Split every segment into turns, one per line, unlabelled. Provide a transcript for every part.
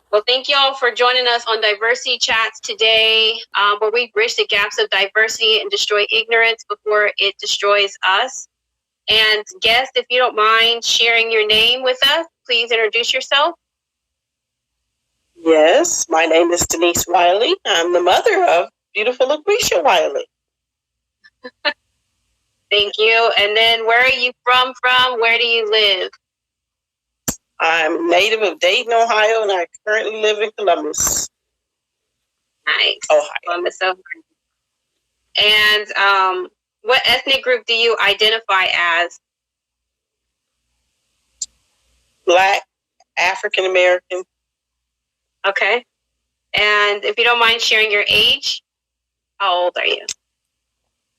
Well, thank you all for joining us on Diversity Chats today, where we bridge the gaps of diversity and destroy ignorance before it destroys us. And guest, if you don't mind sharing your name with us, please introduce yourself.
Yes, my name is Denise Wiley. I'm the mother of beautiful Lucretia Wiley.
Thank you. And then where are you from? Where do you live?
I'm native of Dayton, Ohio, and I currently live in Columbus.
Nice.
Ohio.
Columbus, Ohio. And what ethnic group do you identify as?
Black, African American.
Okay. And if you don't mind sharing your age, how old are you?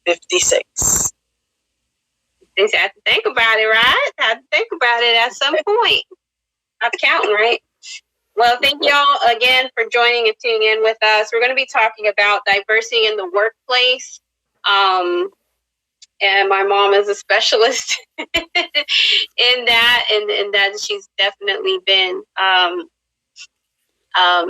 56.
You have to think about it, right? Have to think about it at some point. I'm counting, right? Well, thank y'all again for joining and tuning in with us. We're going to be talking about diversity in the workplace. And my mom is a specialist in that, and that she's definitely been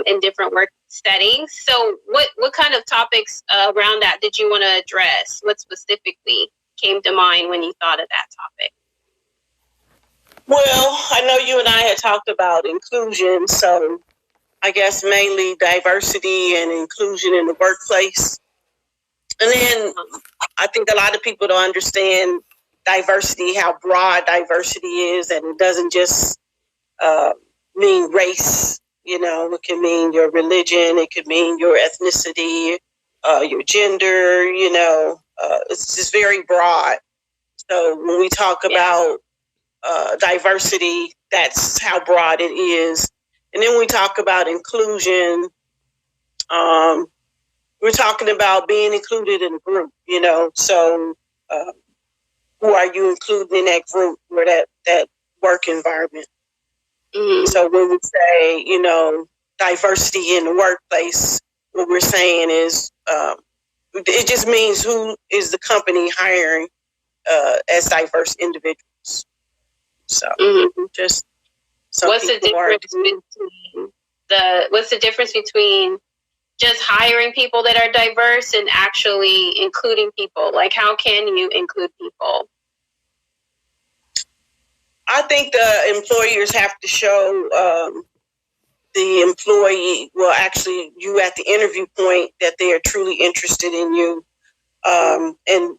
in different work settings. So what kind of topics around that did you want to address? What specifically came to mind when you thought of that topic?
Well, I know you and I had talked about inclusion, so I guess mainly diversity and inclusion in the workplace. And then I think a lot of people don't understand diversity, how broad diversity is, and it doesn't just mean race. You know, it can mean your religion, it could mean your ethnicity, your gender, you know, it's just very broad. So when we talk about diversity, that's how broad it is. And then we talk about inclusion. We're talking about being included in a group, you know. So who are you including in that group or that work environment? Mm-hmm. So when we say, you know, diversity in the workplace, what we're saying is it just means who is the company hiring as diverse individuals. So just
what's the difference between just hiring people that are diverse and actually including people? Like, how can you include people?
I think the employers have to show the employee, well, actually, you at the interview point, that they are truly interested in you, and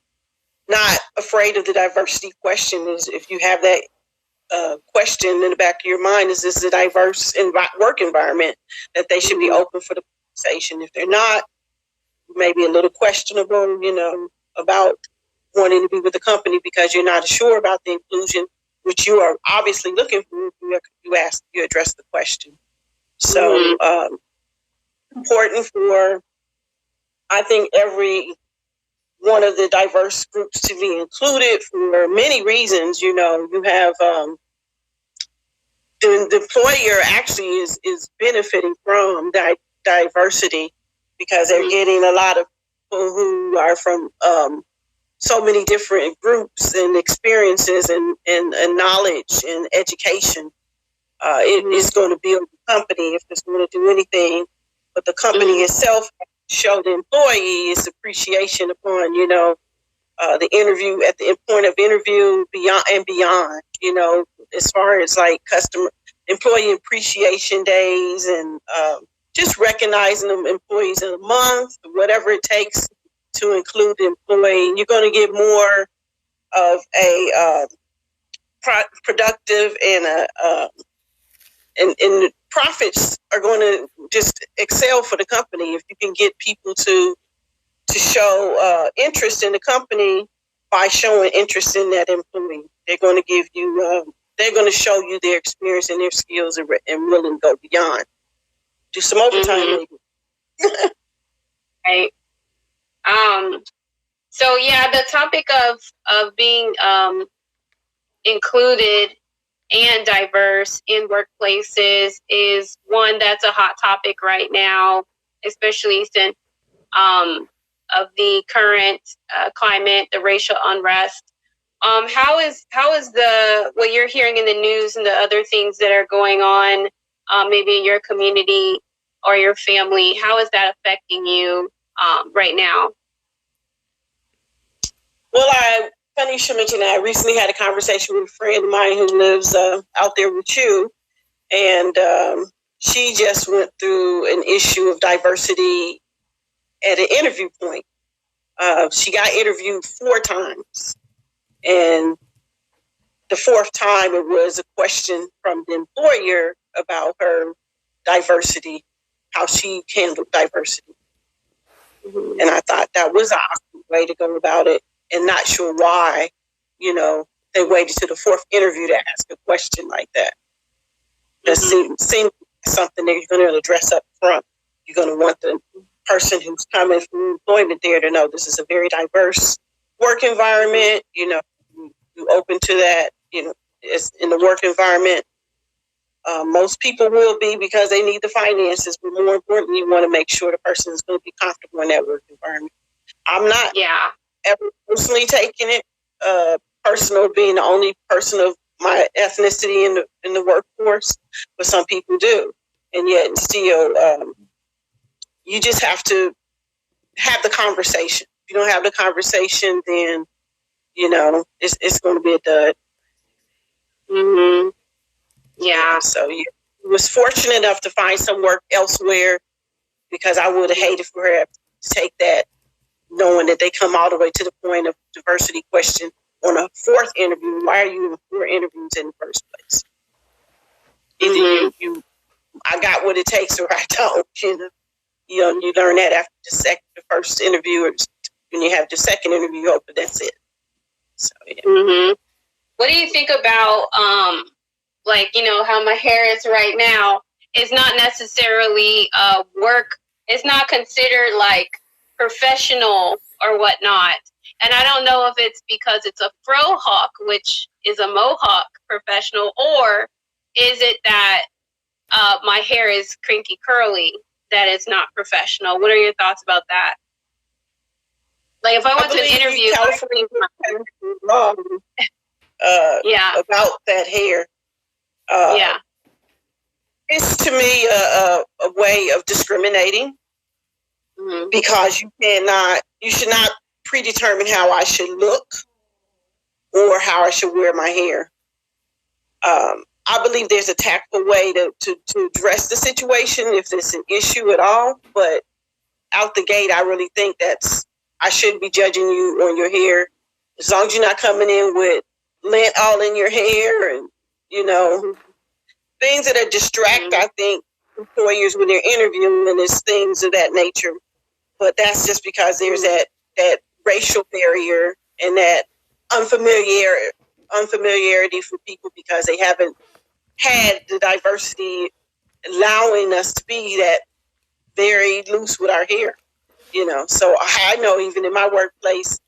not afraid of the diversity question. Is if you have that question in the back of your mind, is this a diverse work environment that they should be open for the conversation? If they're not, maybe a little questionable, you know, about wanting to be with the company because you're not sure about the inclusion, which you are obviously looking for. You address the question. So important for, I think, every one of the diverse groups to be included for many reasons. You know, you have the employer actually is benefiting from diversity because they're getting a lot of people who are from so many different groups and experiences and knowledge and education. It is going to build the company if it's going to do anything, but the company itself show the employee its appreciation upon, you know, the interview at the point of interview beyond, you know, as far as like employee appreciation days and just recognizing them employees in a month, whatever it takes to include the employee. You're going to get more of a productive and the profits are going to just excel for the company if you can get people to show interest in the company by showing interest in that employee. They're going to give you, they're going to show you their experience and their skills and willing to go beyond. Do some overtime, maybe.
Right. So yeah, the topic of being included and diverse in workplaces is one that's a hot topic right now, especially since of the current climate, the racial unrest. How is the what you're hearing in the news and the other things that are going on maybe in your community or your family? How is that affecting you right now?
Well, funny you should mention that. I recently had a conversation with a friend of mine who lives out there with you, and she just went through an issue of diversity at an interview point. She got interviewed 4 times, and the 4th time it was a question from the employer about her diversity, how she handled diversity. Mm-hmm. And I thought that was an awkward way to go about it, and not sure why, they waited to the 4th interview to ask a question like that. That seems something that you're going to address up front. You're going to want the person who's coming from employment there to know this is a very diverse work environment. You open to that. It's in the work environment. Most people will be because they need the finances, but more importantly, you want to make sure the person is going to be comfortable in that work environment. I'm not ever personally taking it personal, being the only person of my ethnicity in the workforce, but some people do, and yet still, you just have to have the conversation. If you don't have the conversation, then it's going to be a dud.
Mm-hmm. Yeah.
So you was fortunate enough to find some work elsewhere, because I would have hated for her to take that, knowing that they come all the way to the point of diversity question on a 4th interview. Why are you in 4 interviews in the first place? Either I got what it takes, or I don't. You learn that after the first interview, or when you have the 2nd interview, you hope that that's it. So yeah.
Mm-hmm. What do you think about how my hair is right now? It's not necessarily work. It's not considered like professional or whatnot. And I don't know if it's because it's a fro hawk, which is a mohawk professional, or is it that my hair is kinky curly, that it's not professional? What are your thoughts about that? Like if I went to an interview,
about that hair. It's to me a way of discriminating, because you should not predetermine how I should look or how I should wear my hair. I believe there's a tactful way to address the situation if it's an issue at all, but out the gate, I really think I shouldn't be judging you on your hair, as long as you're not coming in with lint all in your hair and things that are distract. I think employers when they're interviewing, and it's things of that nature. But that's just because there's that racial barrier and that unfamiliarity for people, because they haven't had the diversity allowing us to be that very loose with our hair. So I know even in my workplace,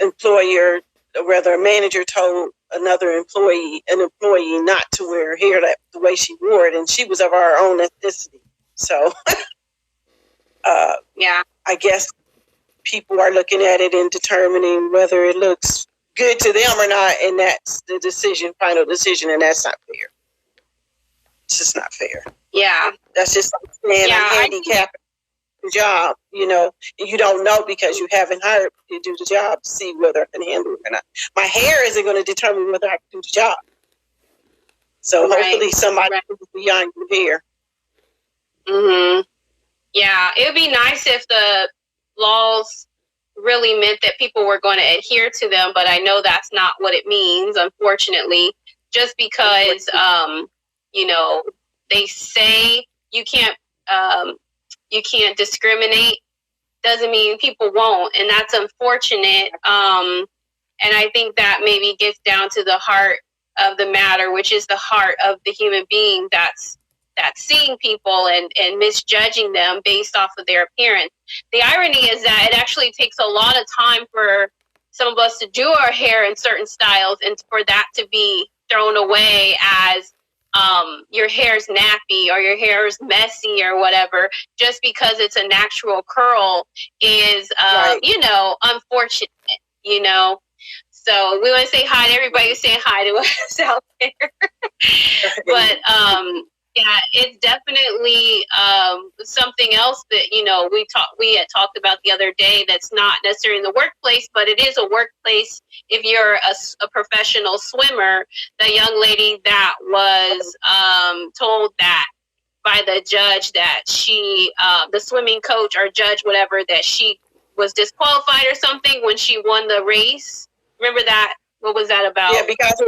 employer, or rather a manager, told another employee not to wear her hair the way she wore it, and she was of our own ethnicity. So I guess people are looking at it and determining whether it looks good to them or not, and that's the final decision, and that's not fair. It's just not fair.
Yeah.
That's just like saying I'm handicapped the job, and you don't know because you haven't hired to do the job to see whether I can handle it or not. My hair isn't going to determine whether I can do the job. So hopefully somebody moves beyond your hair.
Mm-hmm. Yeah, it would be nice if the laws really meant that people were going to adhere to them, but I know that's not what it means, unfortunately. Just because, they say you can't discriminate doesn't mean people won't, and that's unfortunate. And I think that maybe gets down to the heart of the matter, which is the heart of the human being that's seeing people and misjudging them based off of their appearance. The irony is that it actually takes a lot of time for some of us to do our hair in certain styles, and for that to be thrown away as your hair's nappy or your hair is messy or whatever, just because it's a natural curl is, unfortunate, So we want to say hi to everybody who's saying hi to us out there. But yeah, it's definitely something else that, you know, we had talked about the other day. That's not necessarily in the workplace, but it is a workplace. If you're a professional swimmer, the young lady that was told that by the judge that she, the swimming coach or judge, whatever, that she was disqualified or something when she won the race. Remember that? What was that about?
Yeah, because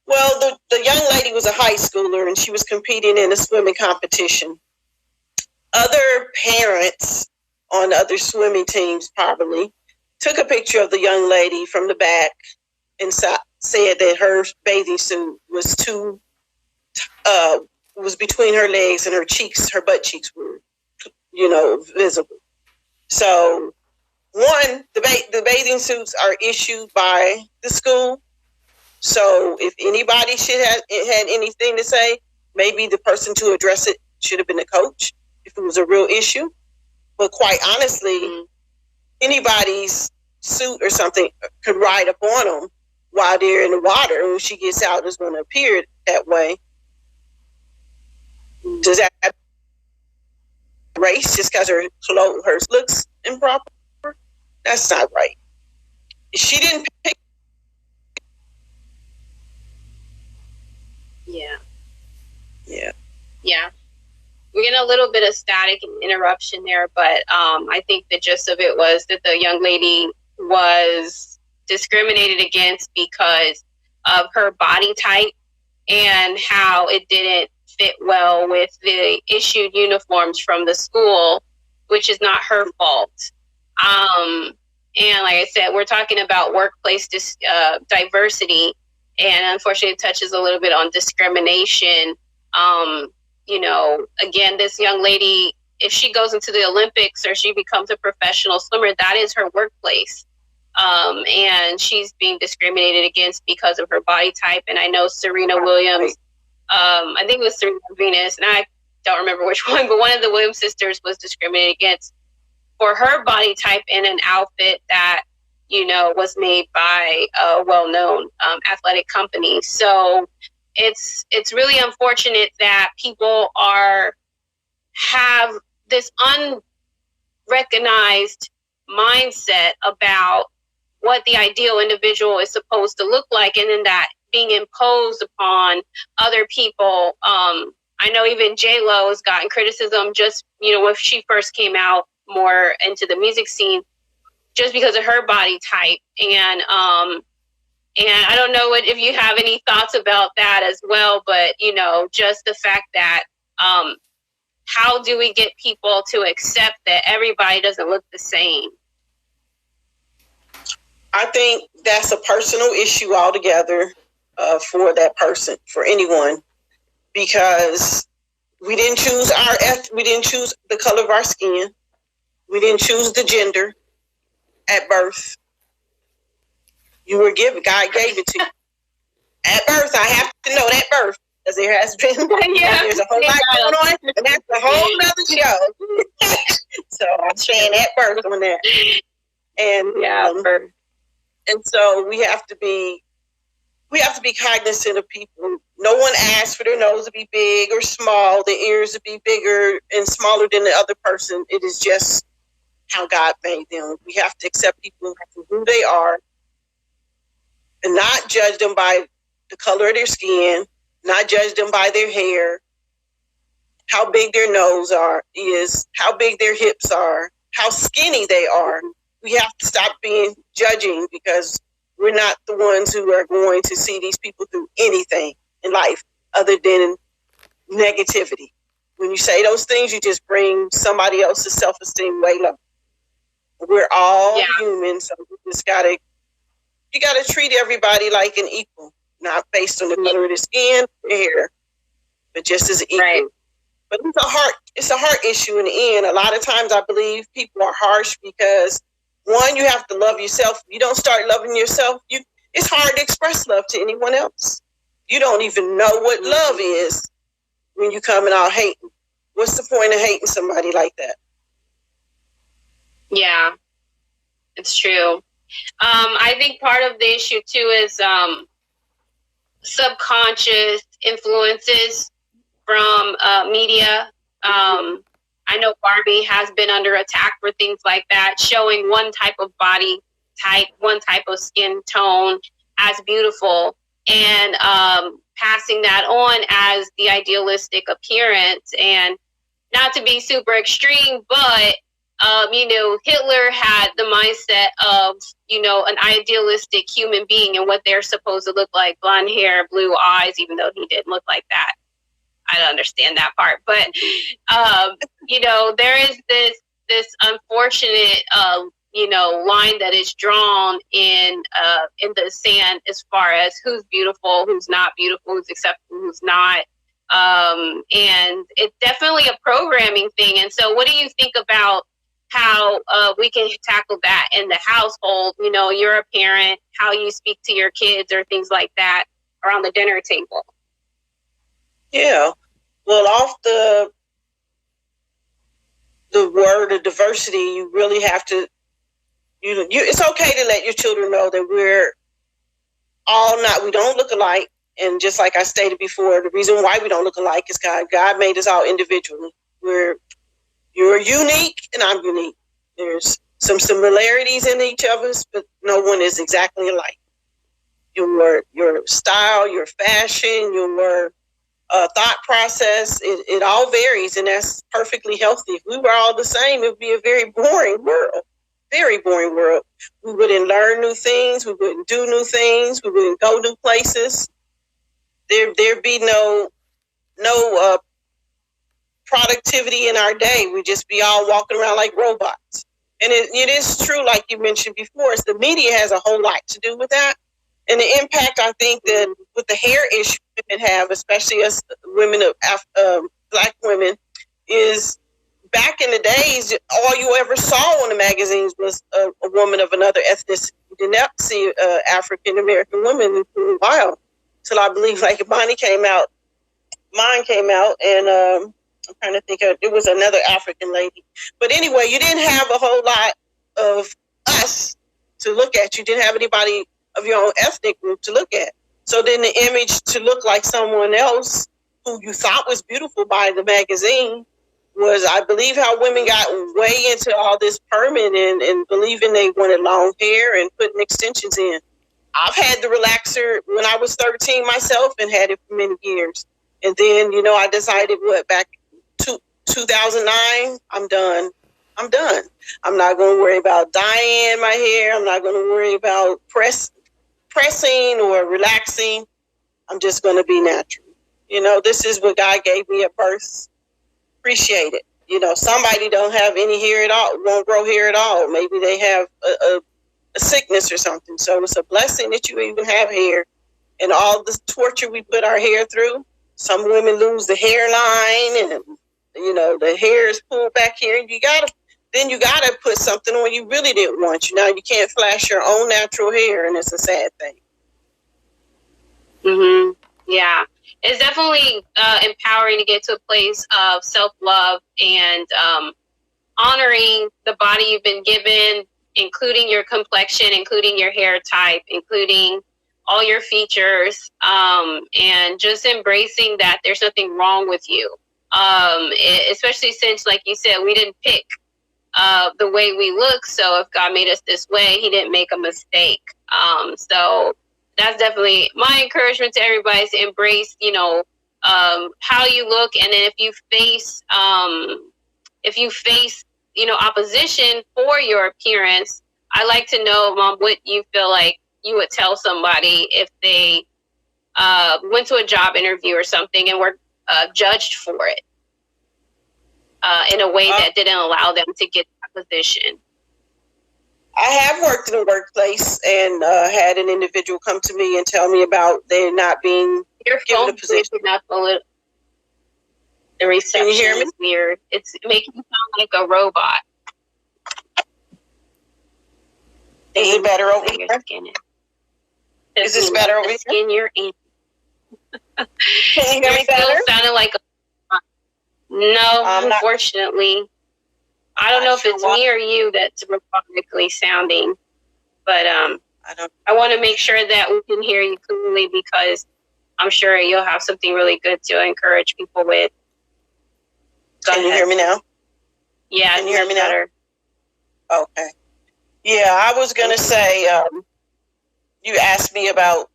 well, the young lady was a high schooler and she was competing in a swimming competition. Other parents on other swimming teams probably took a picture of the young lady from the back and said that her bathing suit was was between her legs and her cheeks, her butt cheeks were, you know, visible. So, one, the bathing suits are issued by the school. So if anybody had anything to say, maybe the person to address it should have been the coach if it was a real issue. But quite honestly, anybody's suit or something could ride up on them while they're in the water. And when she gets out, it's going to appear that way. Does that race just because her looks improper? That's not right. She didn't pick.
Yeah. We're getting a little bit of static and interruption there, but I think the gist of it was that the young lady was discriminated against because of her body type and how it didn't fit well with the issued uniforms from the school, which is not her fault. And like I said, we're talking about workplace diversity, and unfortunately it touches a little bit on discrimination. You know, again, this young lady, if she goes into the Olympics or she becomes a professional swimmer, that is her workplace. And she's being discriminated against because of her body type. And I know Serena Williams, I think it was Serena Venus, and I don't remember which one, but one of the Williams sisters was discriminated against for her body type in an outfit that, you know, was made by a well-known athletic company. So it's really unfortunate that people have this unrecognized mindset about what the ideal individual is supposed to look like, and then that being imposed upon other people. I know even J-Lo has gotten criticism just, you know, when she first came out more into the music scene, just because of her body type. And I don't know if you have any thoughts about that as well, but, you know, just the fact that how do we get people to accept that everybody doesn't look the same?
I think that's a personal issue altogether for that person, for anyone, because we didn't choose the color of our skin. We didn't choose the gender at birth. You were given, God gave it to you. At birth, I have to know that birth, because there has been, there's a whole lot going on, and that's a whole nother show. So I'm saying at birth on that. And and so we have to be cognizant of people. No one asks for their nose to be big or small, the ears to be bigger and smaller than the other person. It is just how God made them. We have to accept people for who they are and not judge them by the color of their skin, not judge them by their hair, how big their nose is, how big their hips are, how skinny they are. We have to stop being judging, because we're not the ones who are going to see these people through anything in life other than negativity. When you say those things, you just bring somebody else's self-esteem way low. We're all human, so you gotta treat everybody like an equal, not based on the color of the skin, the hair, but just as equal. Right. But it's a heart issue in the end. A lot of times I believe people are harsh because, one, you have to love yourself. If you don't start loving yourself, it's hard to express love to anyone else. You don't even know what love is when you coming out hating. What's the point of hating somebody like that?
Yeah, it's true. I think part of the issue too is subconscious influences from media. I know Barbie has been under attack for things like that, showing one type of body type, one type of skin tone as beautiful, and passing that on as the idealistic appearance. And not to be super extreme, but Hitler had the mindset of, an idealistic human being and what they're supposed to look like: blonde hair, blue eyes, even though he didn't look like that. I don't understand that part, but there is this unfortunate line that is drawn in the sand as far as who's beautiful, who's not beautiful, who's acceptable, who's not. And it's definitely a programming thing. And so what do you think about how we can tackle that in the household? You're a parent, how you speak to your kids or things like that around the dinner table.
Yeah. Well, off the word of diversity, you really have to, it's okay to let your children know that we don't look alike. And just like I stated before, the reason why we don't look alike is God made us all individually. You're unique and I'm unique. There's some similarities in each of us, but no one is exactly alike. Your style, your fashion, your thought process, it all varies, and that's perfectly healthy. If we were all the same, it would be a very boring world. Very boring world. We wouldn't learn new things. We wouldn't do new things. We wouldn't go new places. There'd be no productivity in our day. We'd just be all walking around like robots. And it is true, like you mentioned before, is the media has a whole lot to do with that. And the impact, I think, that with the hair issue women have, especially as women of Black women, is back in the days, all you ever saw on the magazines was a woman of another ethnicity. You did not see African American women for a while, till I believe like mine came out, and I'm trying to think of, it was another African lady. But anyway, you didn't have a whole lot of us to look at. You didn't have anybody of your own ethnic group to look at. So then the image to look like someone else who you thought was beautiful by the magazine was, I believe, how women got way into all this perming and believing they wanted long hair and putting extensions in. I've had the relaxer when I was 13 myself and had it for many years. And then, I decided back 2009, I'm done. I'm not going to worry about dyeing my hair. I'm not going to worry about pressing or relaxing. I'm just going to be natural. This is what God gave me at birth. Appreciate it. Somebody don't have any hair at all, won't grow hair at all. Maybe they have a sickness or something. So it's a blessing that you even have hair. And all the torture we put our hair through. Some women lose the hairline and, the hair is pulled back here. You gotta put something on you really didn't want. You can't flash your own natural hair, and it's a sad thing.
Mm-hmm. Yeah. It's definitely empowering to get to a place of self-love and honoring the body you've been given, including your complexion, including your hair type, including all your features, and just embracing that there's nothing wrong with you. Especially since, like you said, we didn't pick the way we look. So if God made us this way, he didn't make a mistake. So that's definitely my encouragement to everybody, is to embrace, how you look. And then if you face, opposition for your appearance, I like to know, Mom, what you feel like you would tell somebody if they went to a job interview or something and were judged for it in a way that didn't allow them to get that position.
I have worked in a workplace and had an individual come to me and tell me about they not being given a position.
The reception is weird. It's making you sound like a robot.
Is it better over here? Is this better over here?
Skin you're in.
Can you hear me better?
Still sounding like a... No, unfortunately. I don't know if it's me or you that's robotically sounding. But I want to make sure that we can hear you clearly, because I'm sure you'll have something really good to encourage people with.
Can you hear me now?
Yeah.
Can you hear me now? Okay. Yeah, I was going to say, you asked me about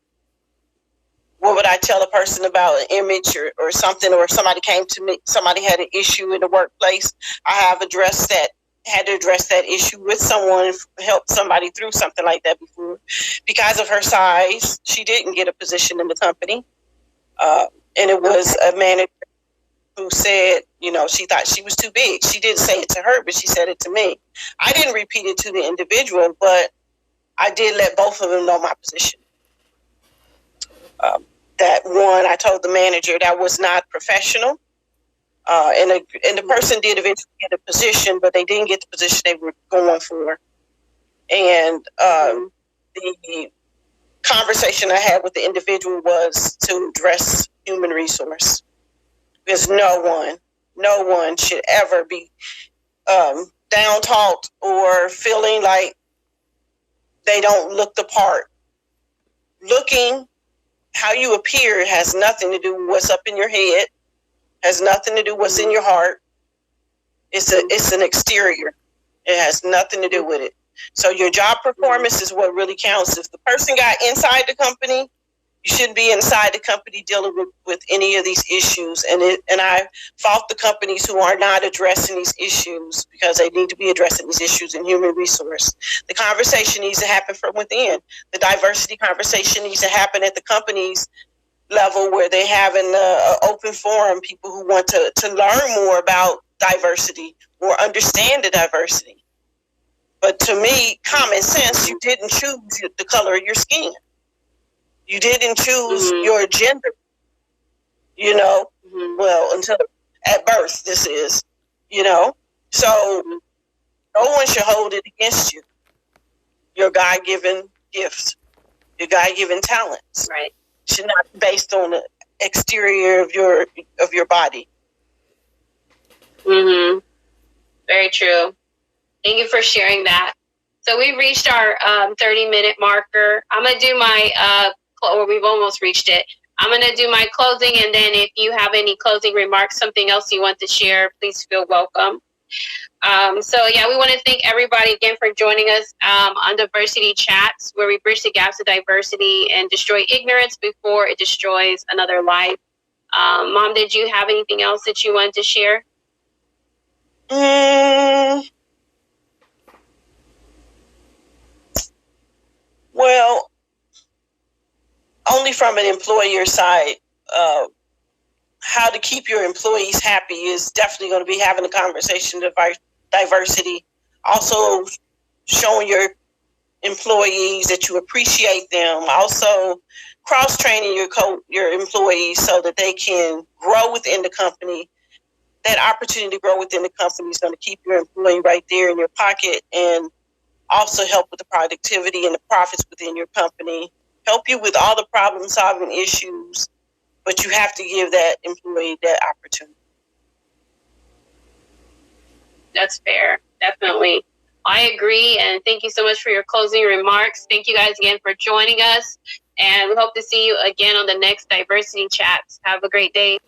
what would I tell a person about an image or something, or somebody came to me, somebody had an issue in the workplace. I have had to address that issue with someone, help somebody through something like that before. Because of her size, she didn't get a position in the company. And it was a manager who said, she thought she was too big. She didn't say it to her, but she said it to me. I didn't repeat it to the individual, but I did let both of them know my position. That one, I told the manager that was not professional. And the person did eventually get a position, but they didn't get the position they were going for. And the conversation I had with the individual was to address human resource. Because no one should ever be down-talked or feeling like they don't look the part. Looking how you appear has nothing to do with what's up in your head, has nothing to do with what's in your heart. It's an exterior. It has nothing to do with it. So your job performance is what really counts. If the person got inside the company, you shouldn't be inside the company dealing with any of these issues. And I fault the companies who are not addressing these issues, because they need to be addressing these issues in human resource. The conversation needs to happen from within. The diversity conversation needs to happen at the company's level, where they have an open forum, people who want to learn more about diversity or understand the diversity. But to me, common sense, you didn't choose the color of your skin. You didn't choose your gender, well, until at birth, this is, so no one should hold it against you. Your God-given gifts, your God-given talents,
right,
should not be based on the exterior of your body.
Very true. Thank you for sharing that. So we reached our 30-minute marker. I'm going to do my, or we've almost reached it. I'm going to do my closing, and then if you have any closing remarks, something else you want to share, please feel welcome. We want to thank everybody again for joining us on Diversity Chats, where we bridge the gaps of diversity and destroy ignorance before it destroys another life. Mom, did you have anything else that you wanted to share?
Well, only from an employer side, how to keep your employees happy is definitely going to be having a conversation about diversity. Also, showing your employees that you appreciate them. Also, cross-training your employees so that they can grow within the company. That opportunity to grow within the company is going to keep your employee right there in your pocket, and also help with the productivity and the profits within your company. Help you with all the problem-solving issues, but you have to give that employee that opportunity.
That's fair. Definitely. I agree. And thank you so much for your closing remarks. Thank you guys again for joining us. And we hope to see you again on the next Diversity Chats. Have a great day.